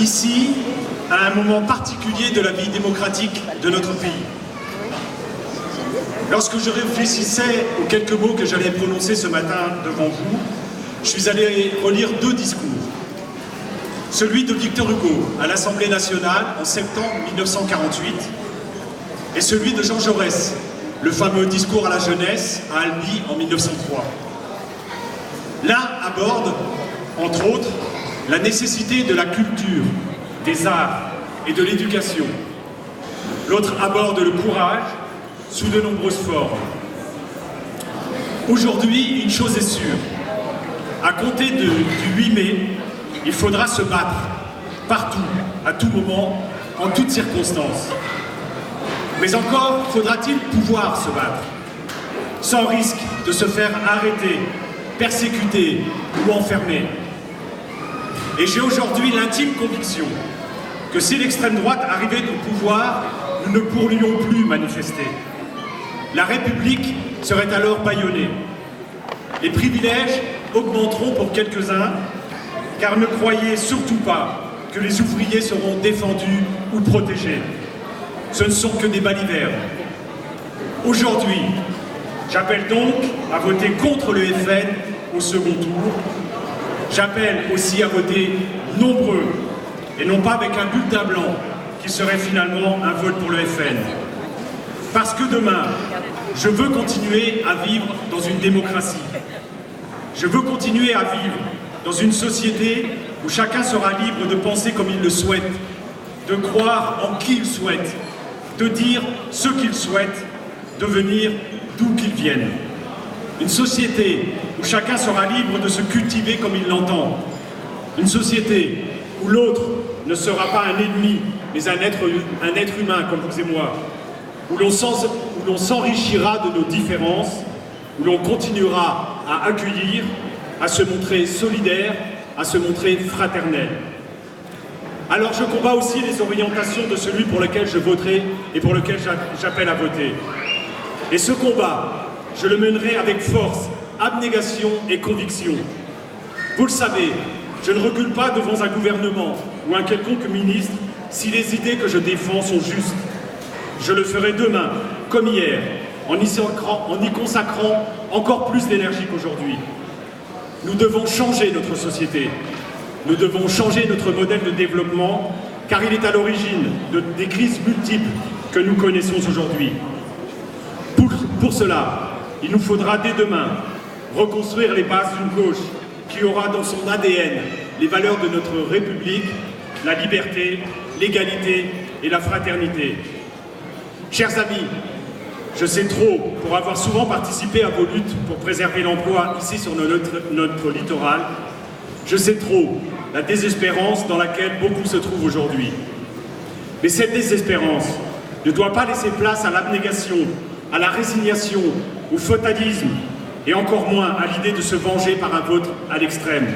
ici, à un moment particulier de la vie démocratique de notre pays. Lorsque je réfléchissais aux quelques mots que j'allais prononcer ce matin devant vous, je suis allé relire deux discours. Celui de Victor Hugo à l'Assemblée nationale en septembre 1948 et celui de Jean Jaurès, le fameux discours à la jeunesse à Albi en 1903. L'un aborde, entre autres, la nécessité de la culture, des arts et de l'éducation. L'autre aborde le courage sous de nombreuses formes. Aujourd'hui, une chose est sûre. À compter du 8 mai, il faudra se battre, partout, à tout moment, en toutes circonstances. Mais encore faudra-t-il pouvoir se battre, sans risque de se faire arrêter, persécuter ou enfermer. Et j'ai aujourd'hui l'intime conviction que si l'extrême droite arrivait au pouvoir, nous ne pourrions plus manifester. La République serait alors bâillonnée. Les privilèges augmenteront pour quelques-uns, car ne croyez surtout pas que les ouvriers seront défendus ou protégés. Ce ne sont que des balivernes. Aujourd'hui, j'appelle donc à voter contre le FN au second tour. J'appelle aussi à voter nombreux, et non pas avec un bulletin blanc, qui serait finalement un vote pour le FN. Parce que demain, je veux continuer à vivre dans une démocratie. Je veux continuer à vivre dans une société où chacun sera libre de penser comme il le souhaite, de croire en qui il souhaite, de dire ce qu'il souhaite, de venir d'où qu'il vienne. Une société où chacun sera libre de se cultiver comme il l'entend. Une société où l'autre ne sera pas un ennemi, mais un être humain comme vous et moi. Où l'on s'enrichira de nos différences, où l'on continuera à accueillir, à se montrer solidaire, à se montrer fraternel. Alors je combats aussi les orientations de celui pour lequel je voterai et pour lequel j'appelle à voter. Et ce combat, je le mènerai avec force, abnégation et conviction. Vous le savez, je ne recule pas devant un gouvernement ou un quelconque ministre si les idées que je défends sont justes. Je le ferai demain, comme hier, en y consacrant encore plus d'énergie qu'aujourd'hui. Nous devons changer notre société. Nous devons changer notre modèle de développement, car il est à l'origine des crises multiples que nous connaissons aujourd'hui. Pour cela, il nous faudra dès demain reconstruire les bases d'une gauche qui aura dans son ADN les valeurs de notre République, la liberté, l'égalité et la fraternité. Chers amis, je sais trop pour avoir souvent participé à vos luttes pour préserver l'emploi ici sur notre littoral. Je sais trop la désespérance dans laquelle beaucoup se trouvent aujourd'hui. Mais cette désespérance ne doit pas laisser place à l'abnégation, à la résignation, au fatalisme et encore moins à l'idée de se venger par un vote à l'extrême.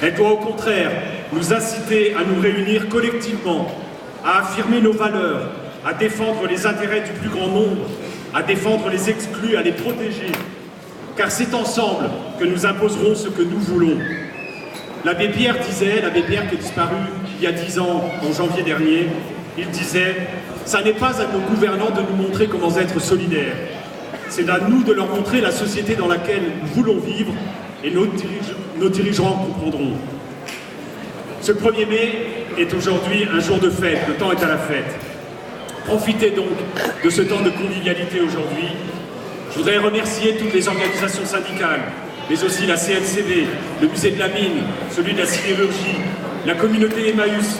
Elle doit au contraire nous inciter à nous réunir collectivement, à affirmer nos valeurs, à défendre les intérêts du plus grand nombre, à défendre les exclus, à les protéger. Car c'est ensemble que nous imposerons ce que nous voulons. L'abbé Pierre disait, l'abbé Pierre qui est disparu il y a 10 ans, en janvier dernier, il disait « Ça n'est pas à nos gouvernants de nous montrer comment être solidaires. C'est à nous de leur montrer la société dans laquelle nous voulons vivre et nos dirigeants comprendront. » Ce 1er mai est aujourd'hui un jour de fête, le temps est à la fête. Profitez donc de ce temps de convivialité aujourd'hui. Je voudrais remercier toutes les organisations syndicales, mais aussi la CNCV, le musée de la mine, celui de la sidérurgie, la communauté Emmaüs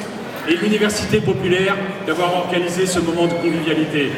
et l'université populaire d'avoir organisé ce moment de convivialité.